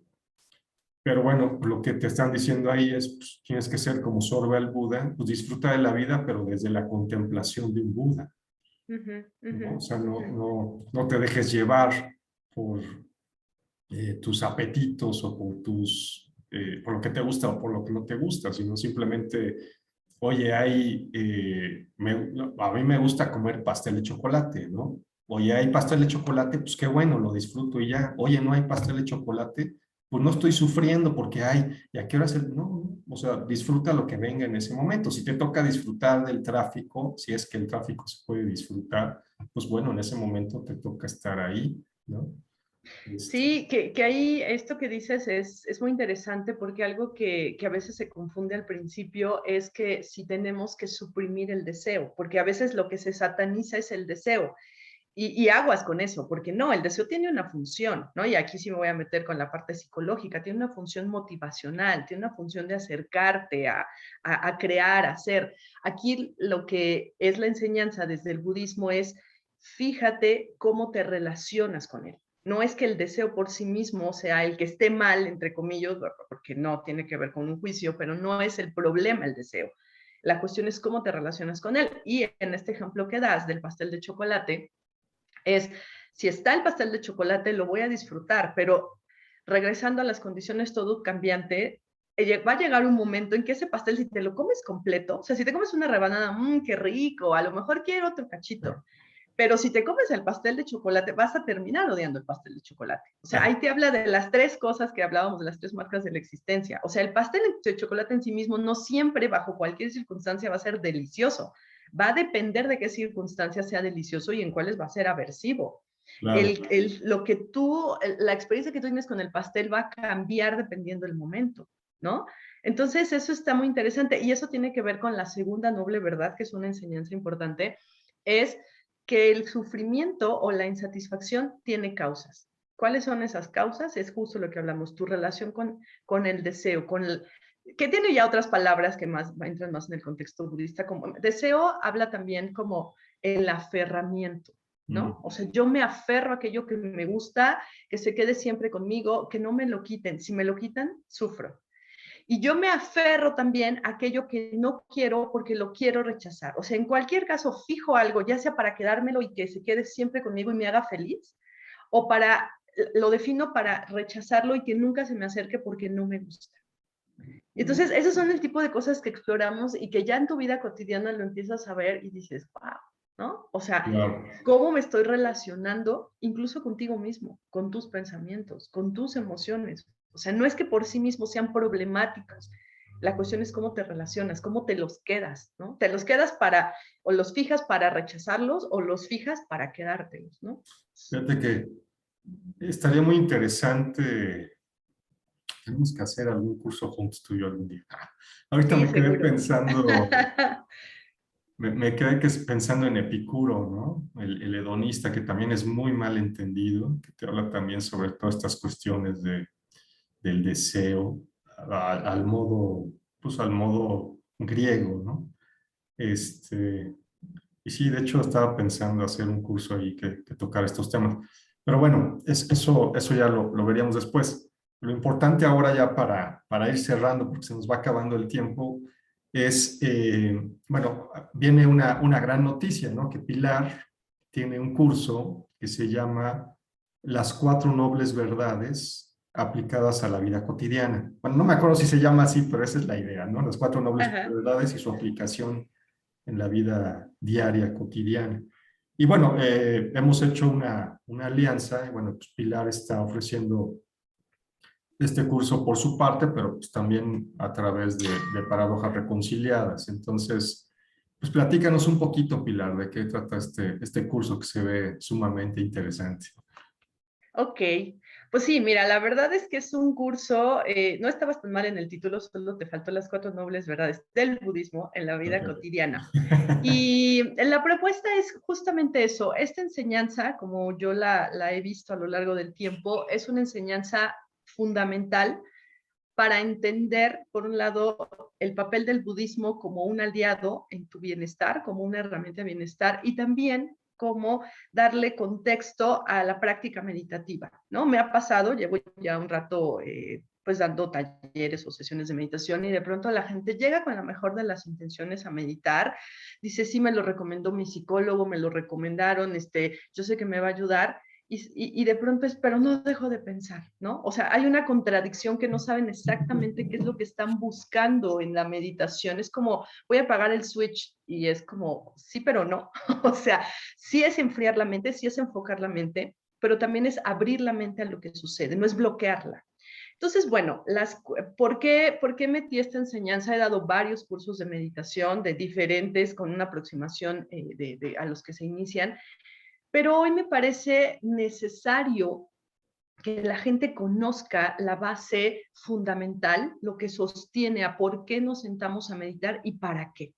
A: pero bueno, lo que te están diciendo ahí es, pues, tienes que ser como Sorba el Buda, pues disfruta de la vida, pero desde la contemplación de un Buda, ¿no? O sea, no te dejes llevar por tus apetitos o por lo que te gusta o por lo que no te gusta, sino simplemente, oye, a mí me gusta comer pastel de chocolate, ¿no? Oye, hay pastel de chocolate, pues qué bueno, lo disfruto y ya. Oye, no hay pastel de chocolate, pues no estoy sufriendo porque hay, ¿y a qué hora no, o sea, disfruta lo que venga en ese momento. Si te toca disfrutar del tráfico, si es que el tráfico se puede disfrutar, pues bueno, en ese momento te toca estar ahí, ¿no? Este,
B: Sí, que ahí esto que dices es muy interesante porque algo que a veces se confunde al principio es que si tenemos que suprimir el deseo, porque a veces lo que se sataniza es el deseo. Y aguas con eso, porque no, el deseo tiene una función, ¿no? Y aquí sí me voy a meter con la parte psicológica, tiene una función motivacional, tiene una función de acercarte a crear, a hacer. Aquí lo que es la enseñanza desde el budismo es, fíjate cómo te relacionas con él. No es que el deseo por sí mismo sea el que esté mal, entre comillas, porque no tiene que ver con un juicio, pero no es el problema el deseo. La cuestión es cómo te relacionas con él. Y en este ejemplo que das del pastel de chocolate, es, si está el pastel de chocolate, lo voy a disfrutar, pero regresando a las condiciones todo cambiante, va a llegar un momento en que ese pastel, si te lo comes completo, o sea, si te comes una rebanada, qué rico, a lo mejor quiero otro cachito. Pero si te comes el pastel de chocolate, vas a terminar odiando el pastel de chocolate. O sea, ahí te habla de las tres cosas que hablábamos, de las tres marcas de la existencia. O sea, el pastel de chocolate en sí mismo no siempre, bajo cualquier circunstancia, va a ser delicioso. Va a depender de qué circunstancias sea delicioso y en cuáles va a ser aversivo.
A: Claro.
B: La experiencia que tú tienes con el pastel va a cambiar dependiendo del momento, ¿no? Entonces, eso está muy interesante y eso tiene que ver con la segunda noble verdad, que es una enseñanza importante, es que el sufrimiento o la insatisfacción tiene causas. ¿Cuáles son esas causas? Es justo lo que hablamos, tu relación con el deseo, que tiene ya otras palabras que entran más en el contexto budista, como deseo habla también como el aferramiento, ¿no? O sea, yo me aferro a aquello que me gusta, que se quede siempre conmigo, que no me lo quiten. Si me lo quitan, sufro. Y yo me aferro también a aquello que no quiero porque lo quiero rechazar. O sea, en cualquier caso, fijo algo, ya sea para quedármelo y que se quede siempre conmigo y me haga feliz, o lo defino para rechazarlo y que nunca se me acerque porque no me gusta. Entonces, esos son el tipo de cosas que exploramos y que ya en tu vida cotidiana lo empiezas a ver y dices, wow, ¿no? O sea,
A: Claro.
B: cómo me estoy relacionando incluso contigo mismo, con tus pensamientos, con tus emociones. O sea, no es que por sí mismos sean problemáticos. La cuestión es cómo te relacionas, cómo te los quedas, ¿no? Te los quedas o los fijas para rechazarlos, o los fijas para quedártelos, ¿no?
A: Fíjate que estaría muy interesante. Tenemos que hacer algún curso juntos tú y yo algún día. Ahorita
B: Sí,
A: me quedé
B: seguro.
A: pensando, me quedé pensando en Epicuro, ¿no? El hedonista, que también es muy mal entendido, que te habla también sobre todas estas cuestiones del deseo al modo, pues al modo griego, ¿no? Y sí, de hecho estaba pensando hacer un curso ahí que tocar estos temas. Pero bueno, eso ya lo veríamos después. Lo importante ahora ya para ir cerrando, porque se nos va acabando el tiempo, es, bueno, viene una gran noticia, ¿no? Que Pilar tiene un curso que se llama Las cuatro nobles verdades aplicadas a la vida cotidiana. Bueno, no me acuerdo si se llama así, pero esa es la idea, ¿no? Las cuatro nobles
B: Ajá.
A: verdades y su aplicación en la vida diaria, cotidiana. Y bueno, hemos hecho una alianza, y bueno, pues Pilar está ofreciendo este curso por su parte, pero pues también a través de Paradojas Reconciliadas. Entonces, pues platícanos un poquito, Pilar, de qué trata este curso que se ve sumamente interesante.
B: Ok, pues sí, mira, la verdad es que es un curso, no estabas tan mal en el título, solo te faltó las cuatro nobles verdades del budismo en la vida
A: Okay.
B: cotidiana. Y la propuesta es justamente eso, esta enseñanza, como yo la he visto a lo largo del tiempo, es una enseñanza fundamental para entender, por un lado, el papel del budismo como un aliado en tu bienestar, como una herramienta de bienestar, y también cómo darle contexto a la práctica meditativa, ¿no? Me ha pasado, llevo ya un rato pues dando talleres o sesiones de meditación y de pronto la gente llega con la mejor de las intenciones a meditar, dice, sí, me lo recomendó mi psicólogo, me lo recomendaron, yo sé que me va a ayudar, y de pronto es, pero no dejo de pensar, ¿no? O sea, hay una contradicción que no saben exactamente qué es lo que están buscando en la meditación. Es como, voy a apagar el switch y es como, sí, pero no. O sea, sí es enfriar la mente, sí es enfocar la mente, pero también es abrir la mente a lo que sucede, no es bloquearla. Entonces, bueno, ¿por qué metí esta enseñanza? He dado varios cursos de meditación de diferentes, con una aproximación a los que se inician, pero hoy me parece necesario que la gente conozca la base fundamental, lo que sostiene a por qué nos sentamos a meditar y para qué.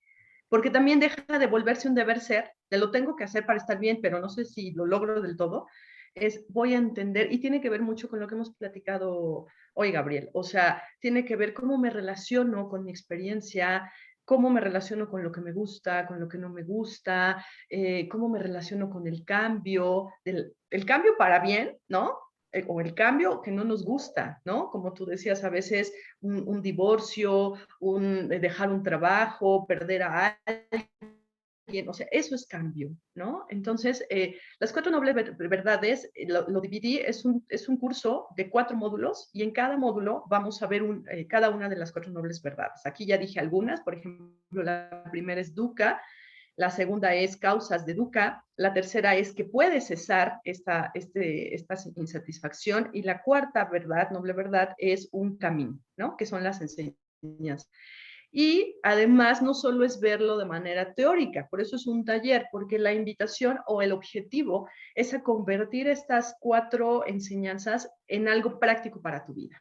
B: Porque también deja de volverse un deber ser, de lo tengo que hacer para estar bien, pero no sé si lo logro del todo, es voy a entender, y tiene que ver mucho con lo que hemos platicado hoy, Gabriel. O sea, tiene que ver cómo me relaciono con mi experiencia, cómo me relaciono con lo que me gusta, con lo que no me gusta, cómo me relaciono con el cambio para bien, ¿no? O el cambio que no nos gusta, ¿no? Como tú decías, a veces un divorcio, dejar un trabajo, perder a alguien, o sea, eso es cambio, ¿no? Entonces, las 4 nobles verdades, lo dividí, es un curso de 4 módulos y en cada módulo vamos a ver cada una de las 4 nobles verdades. Aquí ya dije algunas, por ejemplo, la primera es dukkha, la segunda es causas de dukkha, la tercera es que puede cesar esta insatisfacción y la cuarta verdad, noble verdad, es un camino, ¿no? Que son las enseñanzas. Y además no solo es verlo de manera teórica, por eso es un taller, porque la invitación o el objetivo es a convertir estas 4 enseñanzas en algo práctico para tu vida.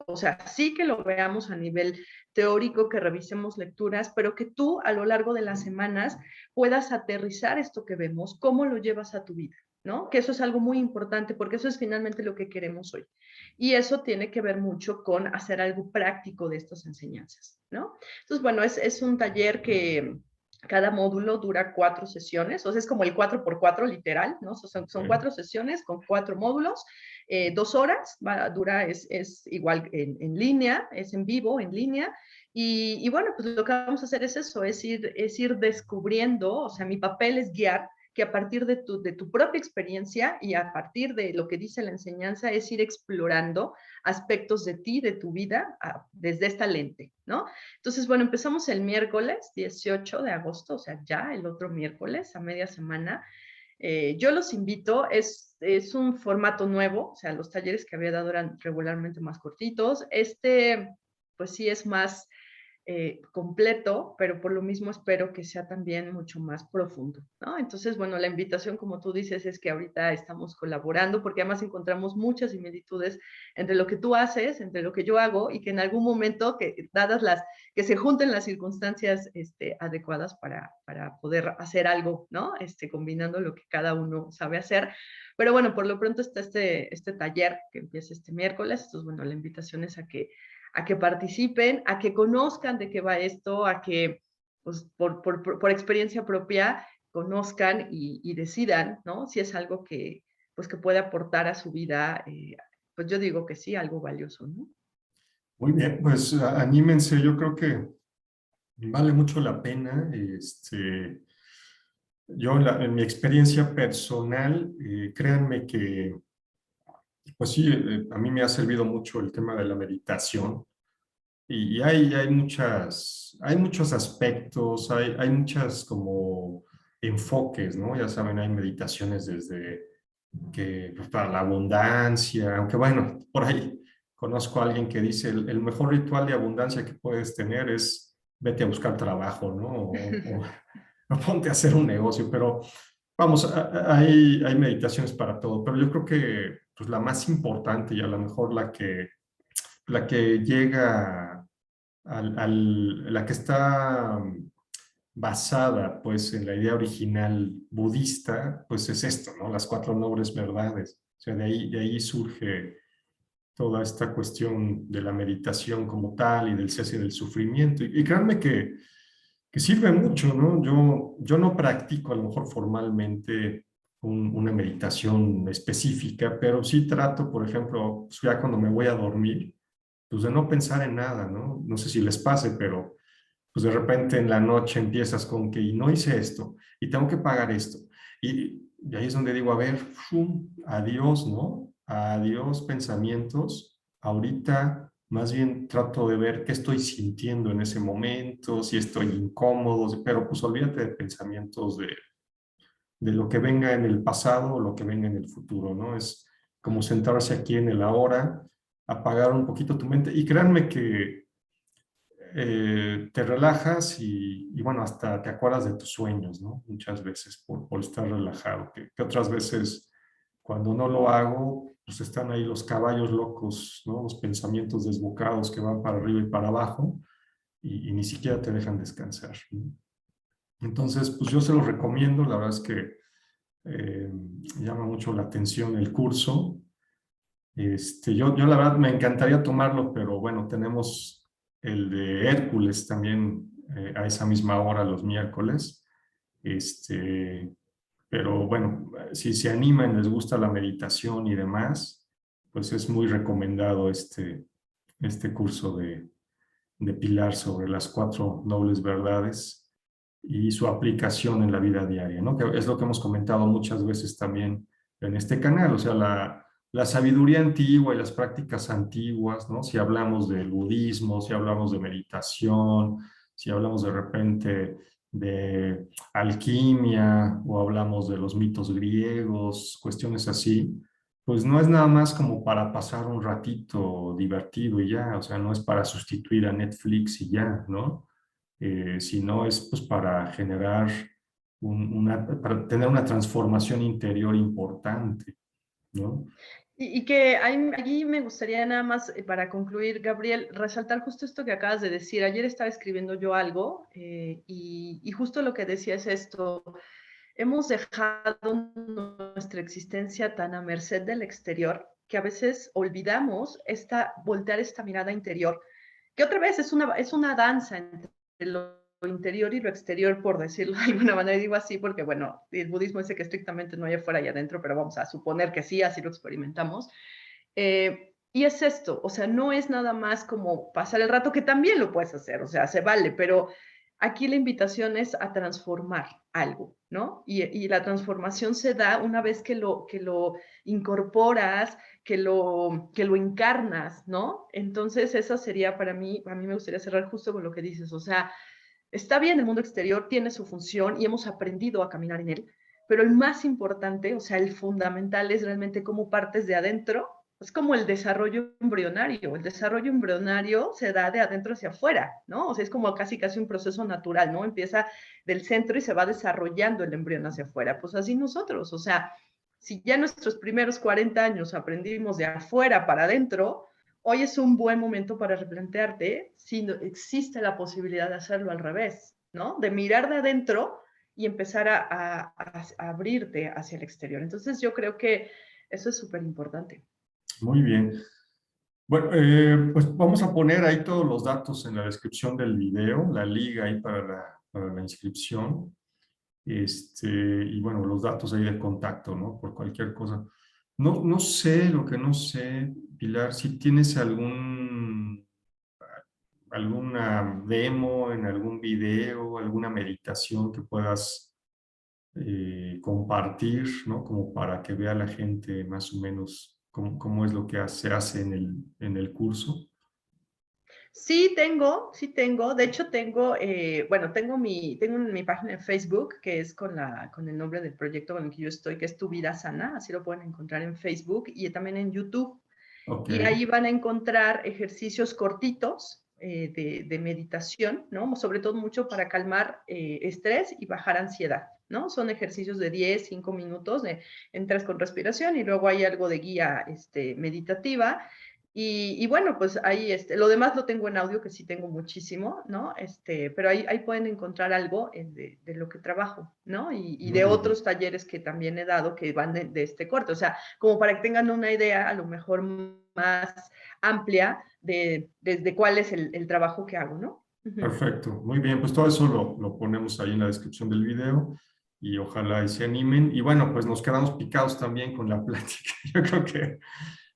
B: O sea, sí que lo veamos a nivel teórico, que revisemos lecturas, pero que tú a lo largo de las semanas puedas aterrizar esto que vemos, cómo lo llevas a tu vida, ¿no? Que eso es algo muy importante porque eso es finalmente lo que queremos hoy. Y eso tiene que ver mucho con hacer algo práctico de estas enseñanzas, ¿no? Entonces, bueno, es un taller que cada módulo dura 4 sesiones, o sea, es como el 4x4 literal, ¿no? Son 4 sesiones con 4 módulos, 2 horas, dura, es igual en línea, es en vivo, en línea, y bueno, pues lo que vamos a hacer es eso, es ir descubriendo, o sea, mi papel es guiar, que a partir de tu propia experiencia y a partir de lo que dice la enseñanza es ir explorando aspectos de ti, de tu vida, desde esta lente, ¿no? Entonces, bueno, empezamos el miércoles 18 de agosto, o sea, ya el otro miércoles, a media semana. Yo los invito, es un formato nuevo, o sea, los talleres que había dado eran regularmente más cortitos. Pues sí, es más completo, pero por lo mismo espero que sea también mucho más profundo, ¿no? Entonces, bueno, la invitación, como tú dices, es que ahorita estamos colaborando, porque además encontramos muchas similitudes entre lo que tú haces, entre lo que yo hago, y que en algún momento, que se junten las circunstancias adecuadas para poder hacer algo, ¿no? Combinando lo que cada uno sabe hacer. Pero bueno, por lo pronto está este taller que empieza este miércoles, entonces, bueno, la invitación es a que participen, a que conozcan de qué va esto, a que pues, por experiencia propia conozcan y decidan, ¿no? Si es algo pues, que puede aportar a su vida, pues yo digo que sí, algo valioso, ¿no?
A: Muy bien, pues anímense, yo creo que vale mucho la pena. Yo en mi experiencia personal, créanme que, pues sí, a mí me ha servido mucho el tema de la meditación y hay muchos aspectos, hay muchas como enfoques, ¿no? Ya saben, hay meditaciones desde que pues, para la abundancia, aunque bueno, por ahí conozco a alguien que dice el mejor ritual de abundancia que puedes tener es vete a buscar trabajo, ¿no? O ponte a hacer un negocio, pero vamos, hay meditaciones para todo, pero yo creo que pues, la más importante y a lo mejor la que llega la que está basada pues en la idea original budista, pues es esto, ¿no? Las 4 nobles verdades. O sea, de ahí surge toda esta cuestión de la meditación como tal y del cese del sufrimiento. Y créanme que sirve mucho, ¿no? Yo no practico a lo mejor formalmente una meditación específica, pero sí trato, por ejemplo, pues ya cuando me voy a dormir, pues de no pensar en nada, ¿no? No sé si les pase, pero pues de repente en la noche empiezas con que y no hice esto y tengo que pagar esto. Y ahí es donde digo, a ver, adiós, ¿no? Adiós pensamientos. Ahorita más bien trato de ver qué estoy sintiendo en ese momento, si estoy incómodo, pero pues olvídate de pensamientos de lo que venga en el pasado o lo que venga en el futuro, ¿no? Es como sentarse aquí en el ahora, apagar un poquito tu mente y créanme que te relajas y, bueno, hasta te acuerdas de tus sueños, ¿no? Muchas veces por estar relajado, que otras veces cuando no lo hago, pues están ahí los caballos locos, ¿no? Los pensamientos desbocados que van para arriba y para abajo y ni siquiera te dejan descansar, ¿no? Entonces, pues yo se los recomiendo, la verdad es que llama mucho la atención el curso. Yo la verdad me encantaría tomarlo, pero bueno, tenemos el de Hércules también a esa misma hora los miércoles. Este, pero bueno, si se animan, les gusta la meditación y demás, pues es muy recomendado este curso de Pilar sobre las 4 nobles verdades. y su aplicación en la vida diaria, ¿no? Que es lo que hemos comentado muchas veces también en este canal, o sea, la sabiduría antigua y las prácticas antiguas, ¿no? Si hablamos del budismo, si hablamos de meditación, si hablamos de repente de alquimia o hablamos de los mitos griegos, cuestiones así, pues no es nada más como para pasar un ratito divertido y ya, o sea, no es para sustituir a Netflix y ya, ¿no? Sino es pues para generar para tener una transformación interior importante, ¿no?
B: Y que allí me gustaría nada más, para concluir, Gabriel, resaltar justo esto que acabas de decir. Ayer estaba escribiendo yo algo y justo lo que decía es esto. Hemos dejado nuestra existencia tan a merced del exterior que a veces olvidamos voltear esta mirada interior, que otra vez es una danza entre lo interior y lo exterior, por decirlo de alguna manera. Digo así porque, bueno, el budismo dice que estrictamente no hay afuera y adentro, pero vamos a suponer que sí, así lo experimentamos. Y es esto, o sea, no es nada más como pasar el rato, que también lo puedes hacer, o sea, se vale, pero aquí la invitación es a transformar algo, ¿no? Y la transformación se da una vez que lo incorporas, que lo encarnas, ¿no? Entonces, esa sería para mí, a mí me gustaría cerrar justo con lo que dices, o sea, está bien, el mundo exterior tiene su función y hemos aprendido a caminar en él, pero el más importante, o sea, el fundamental es realmente cómo partes de adentro. Es como el desarrollo embrionario. El desarrollo embrionario se da de adentro hacia afuera, ¿no? O sea, es como casi un proceso natural, ¿no? Empieza del centro y se va desarrollando el embrión hacia afuera. Pues así nosotros, o sea, si ya nuestros primeros 40 años aprendimos de afuera para adentro, hoy es un buen momento para replantearte si existe la posibilidad de hacerlo al revés, ¿no? De mirar de adentro y empezar a abrirte hacia el exterior. Entonces yo creo que eso es súper importante.
A: Muy bien. Bueno, pues vamos a poner ahí todos los datos en la descripción del video, la liga ahí para la inscripción, y bueno, los datos ahí de contacto, ¿no? Por cualquier cosa. No sé, lo que no sé, Pilar, si tienes alguna demo en algún video, alguna meditación que puedas compartir, ¿no? Como para que vea la gente más o menos cómo es lo que se hace en el curso.
B: Sí tengo. De hecho, bueno, tengo mi página en Facebook, que es con el nombre del proyecto con el que yo estoy, que es Tu Vida Sana. Así lo pueden encontrar en Facebook y también en YouTube.
A: Ok,
B: Y ahí van a encontrar ejercicios cortitos de meditación, ¿no? Sobre todo mucho para calmar estrés y bajar ansiedad, ¿no? Son ejercicios de 10, 5 minutos, entras con respiración y luego hay algo de guía meditativa. Y bueno, pues ahí lo demás lo tengo en audio, que sí tengo muchísimo, ¿no? Pero ahí pueden encontrar algo de lo que trabajo, ¿no? Y de
A: muy bien.
B: otros talleres que también he dado que van de este corte. O sea, como para que tengan una idea a lo mejor más amplia de cuál es el trabajo que hago, ¿no? Ujú.
A: Perfecto, muy bien. Pues todo eso lo ponemos ahí en la descripción del video y ojalá y se animen. Y bueno, pues nos quedamos picados también con la plática. Yo creo que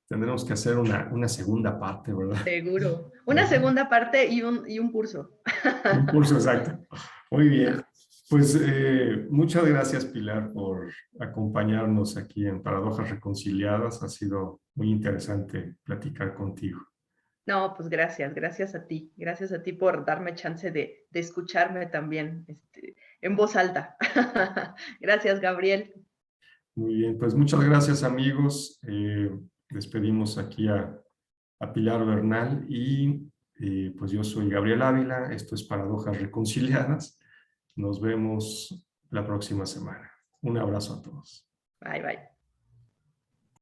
A: tendremos que hacer una segunda parte, ¿verdad?
B: Seguro. Una
A: De-
B: segunda parte y un curso.
A: Un curso exacto. Muy bien. Pues muchas gracias, Pilar, por acompañarnos aquí en Paradojas Reconciliadas. Ha sido muy interesante platicar contigo.
B: No, pues gracias a ti por darme chance de escucharme también en voz alta. Gracias, Gabriel.
A: Muy bien, pues muchas gracias, amigos. Despedimos aquí a Pilar Bernal y pues yo soy Gabriel Ávila. Esto es Paradojas Reconciliadas. Nos vemos la próxima semana. Un abrazo a todos.
B: Bye, bye.